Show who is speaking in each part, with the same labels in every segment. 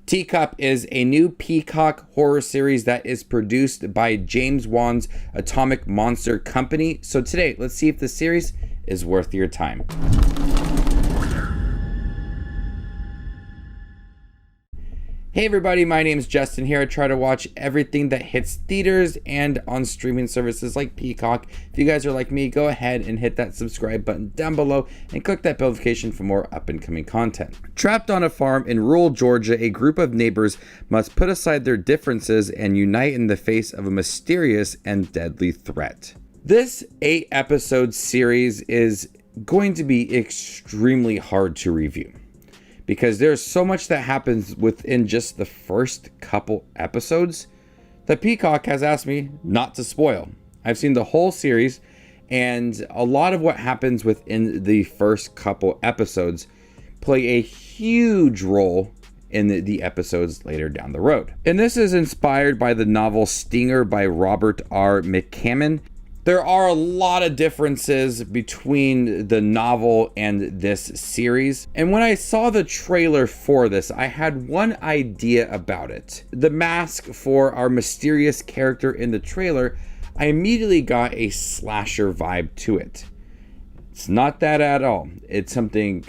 Speaker 1: Teacup is a new Peacock horror series that is produced by James Wan's Atomic Monster Company. So today, let's see if the series is worth your time. Hey everybody, my name is Justin here. I try to watch everything that hits theaters and on streaming services like Peacock. If you guys are like me, go ahead and hit that subscribe button down below and click that bell notification for more up and coming content. Trapped on a farm in rural Georgia, a group of neighbors must put aside their differences and unite in the face of a mysterious and deadly threat. This 8-episode series is going to be extremely hard to review, because there's so much that happens within just the first couple episodes that Peacock has asked me not to spoil. I've seen the whole series, and a lot of what happens within the first couple episodes play a huge role in the episodes later down the road. And this is inspired by the novel Stinger by Robert R. McCammon. There are a lot of differences between the novel and this series. And when I saw the trailer for this, I had one idea about it. The mask for our mysterious character in the trailer, I immediately got a slasher vibe to it. It's not that at all. It's something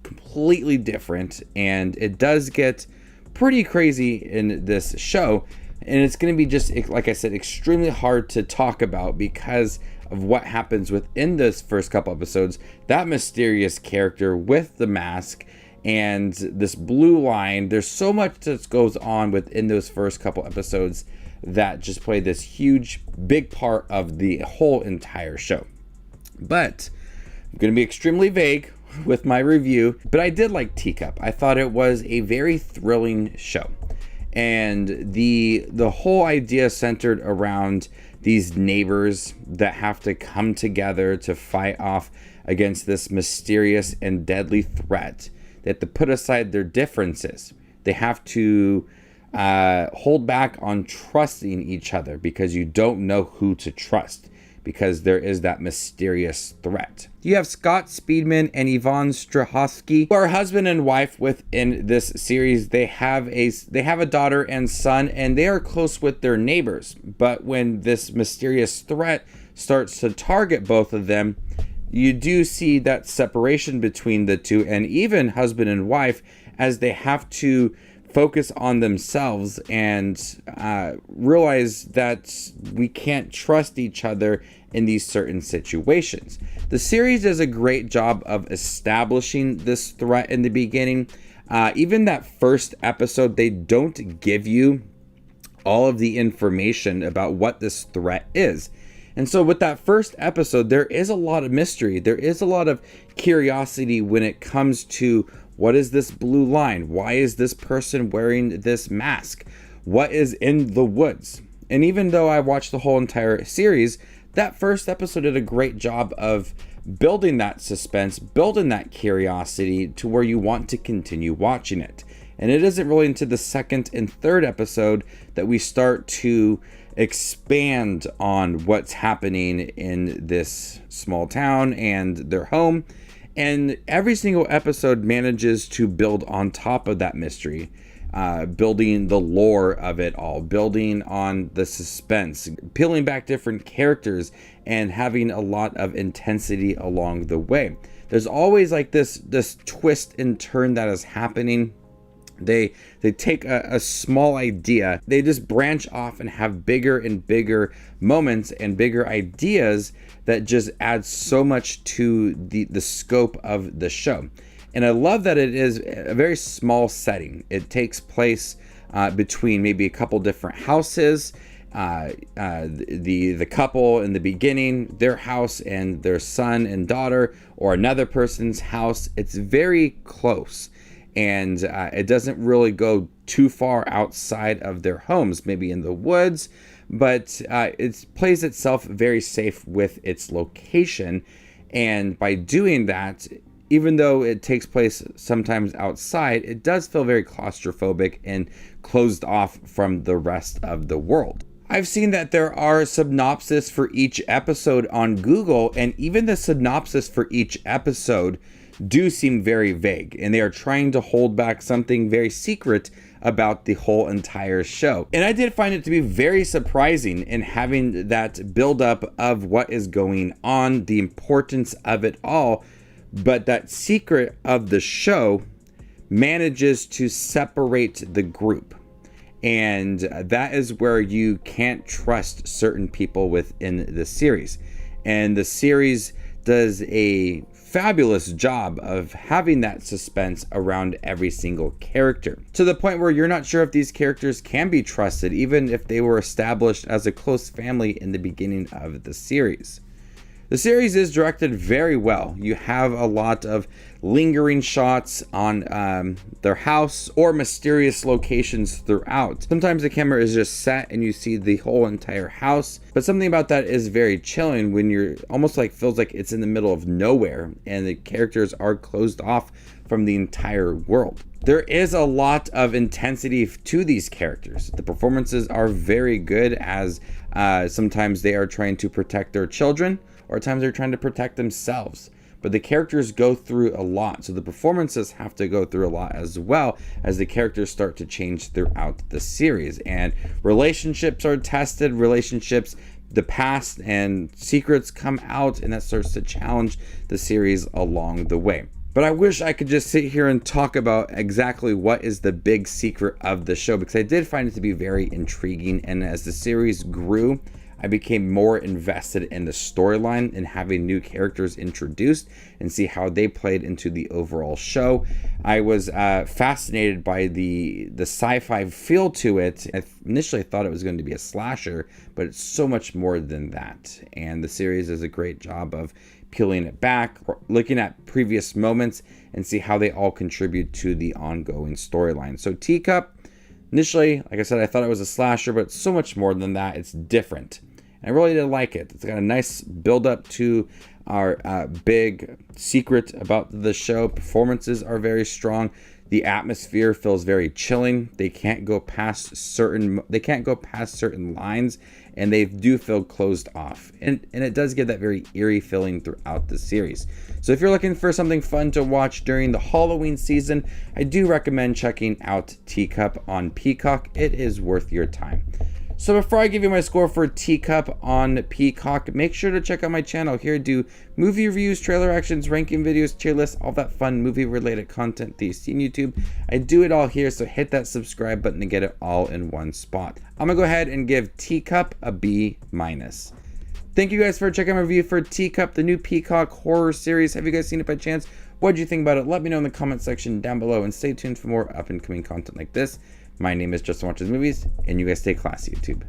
Speaker 1: completely different, and it does get pretty crazy in this show. And it's going to be just, like I said, extremely hard to talk about because of what happens within this first couple episodes. That mysterious character with the mask and this blue line. There's so much that goes on within those first couple episodes that just play this huge, big part of the whole entire show. But I'm going to be extremely vague with my review. But I did like Teacup. I thought it was a very thrilling show. And the whole idea centered around these neighbors that have to come together to fight off against this mysterious and deadly threat. They have to put aside their differences. They have to hold back on trusting each other because you don't know who to trust, because there is that mysterious threat. You have Scott Speedman and Yvonne Strahovski, who are husband and wife within this series. They have a daughter and son, and they are close with their neighbors. But when this mysterious threat starts to target both of them, you do see that separation between the two, and even husband and wife, as they have to focus on themselves and realize that we can't trust each other in these certain situations. The series does a great job of establishing this threat in the beginning. Even that first episode, they don't give you all of the information about what this threat is. And so with that first episode, there is a lot of mystery. There is a lot of curiosity when it comes to what is this blue line? Why is this person wearing this mask? What is in the woods? And even though I watched the whole entire series, that first episode did a great job of building that suspense, building that curiosity to where you want to continue watching it. And it isn't really into the second and third episode that we start to expand on what's happening in this small town and their home. And every single episode manages to build on top of that mystery, building the lore of it all, building on the suspense, peeling back different characters, and having a lot of intensity along the way. There's always like this twist and turn that is happening. They take a small idea, they just branch off and have bigger and bigger moments and bigger ideas that just add so much to the scope of the show. And I love that it is a very small setting. It takes place between maybe a couple different houses. The couple in the beginning, their house and their son and daughter, or another person's house. It's very close. And it doesn't really go too far outside of their homes, maybe in the woods, but it plays itself very safe with its location. And by doing that, even though it takes place sometimes outside, it does feel very claustrophobic and closed off from the rest of the world. I've seen that there are synopsis for each episode on Google, and even the synopsis for each episode do seem very vague, and they are trying to hold back something very secret about the whole entire show. And I did find it to be very surprising in having that buildup of what is going on, the importance of it all, but that secret of the show manages to separate the group. And that is where you can't trust certain people within the series. And the series does a fabulous job of having that suspense around every single character, to the point where you're not sure if these characters can be trusted, even if they were established as a close family in the beginning of the series. The series is directed very well. You have a lot of lingering shots on their house or mysterious locations throughout. Sometimes the camera is just set and you see the whole entire house, but something about that is very chilling when you're almost like feels like it's in the middle of nowhere and the characters are closed off from the entire world. There is a lot of intensity to these characters. The performances are very good, as sometimes they are trying to protect their children, or at times they're trying to protect themselves. But the characters go through a lot, so the performances have to go through a lot as well, as the characters start to change throughout the series. And relationships are tested, the past and secrets come out, and that starts to challenge the series along the way. But I wish I could just sit here and talk about exactly what is the big secret of the show, because I did find it to be very intriguing. And as the series grew, I became more invested in the storyline and having new characters introduced and see how they played into the overall show. I was fascinated by the sci-fi feel to it. I initially thought it was going to be a slasher, but it's so much more than that. And the series does a great job of peeling it back, looking at previous moments, and see how they all contribute to the ongoing storyline. So Teacup, initially, like I said, I thought it was a slasher, but it's so much more than that. It's different. And I really did like it. It's got a nice build up to our big secret about the show. Performances are very strong. The atmosphere feels very chilling. They can't go past certain lines, and they do feel closed off. And it does give that very eerie feeling throughout the series. So if you're looking for something fun to watch during the Halloween season, I do recommend checking out Teacup on Peacock. It is worth your time. So before I give you my score for Teacup on Peacock, make sure to check out my channel. Here I do movie reviews, trailer actions, ranking videos, tier lists, all that fun movie related content that you see on YouTube. I do it all here, so hit that subscribe button to get it all in one spot. I'm gonna go ahead and give Teacup a B-. Thank you guys for checking my review for Teacup, the new Peacock horror series. Have you guys seen it by chance? What did you think about it? Let me know in the comment section down below, and stay tuned for more up and coming content like this. My name is Justin Watches Movies, and you guys stay classy, YouTube.